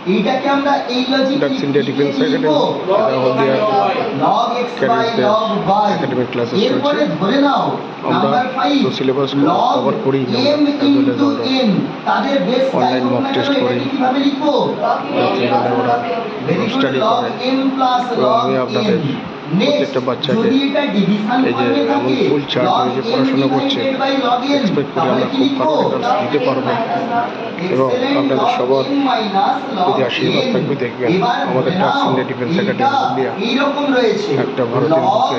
এইটাকে আমরা এই logic That's India Defense Academy. Hলদিয়া log x by log y academic classes এরপরে চলছে। ধরে নাও আমরা নাম্বার 5 তো সিলেবাস log কভার করি না, m into n তাদের বেস অনলাইন মক টেস্ট করি, কিভাবে লিখবো যাতে ওরা স্টাডি log করে। m plus log আমি আপনাদের n প্রত্যেকটা বাচ্চাকে যদি এটা ডিভিশন এই যে এমন ফুল চার্ট হয়ে যে পড়াশোনা করছে, এক্সপেক্ট করি আমরা খুব ভালো রেজাল্ট দিতে পারবো এবং আপনাদের সবার যদি আশীর্বাদ থাকবে দেখবেন আমাদের ডাকস ইন্ডিয়া ডিফেন্স একাডেমি হলদিয়া একটা ভারতের বুকে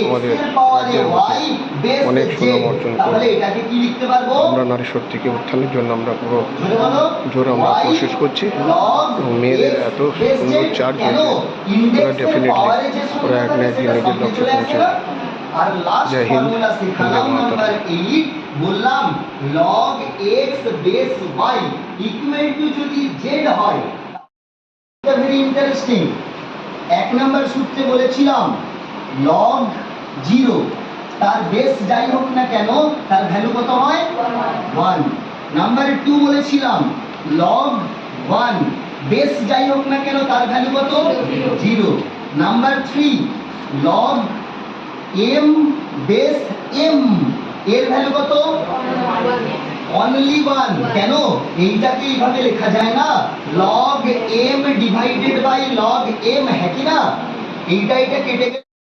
আমাদের রাজ্যের বুকে অনেক সুনাম অর্জন করবে। আমরা নারী শক্তিকে উত্থানের জন্য আমরা পুরো জোরে আমরা কোশিশ করছি এবং মেয়েদের এত সুন্দর চার্জ হয়েছে ওরা ডেফিনেটলি ওরা এক না একদিন নিজের লক্ষ্যে পৌঁছাবে। আর লাস্ট জয় হিন্দ, ফর্মুলা শিখালাম বন্দে মাতরম। নাম্বার 8 বললাম log x base y equal to যদি z হয়, এটা ভেরি ইন্টারেস্টিং। এক নাম্বার সূত্রে বলেছিলাম log 0 তার বেস যাই হোক না কেন তার ভ্যালু কত হয় 1। নাম্বার 2 বলেছিলাম log 1 বেস যাই হোক না কেন তার ভ্যালু কত 0। Number 3 log m base m এর ভ্যালু কত অনলি 1। কেন এইটাকে এইভাবে লেখা যায় না log m divided by log m, হ্যাঁ কি না? এইটা কেটে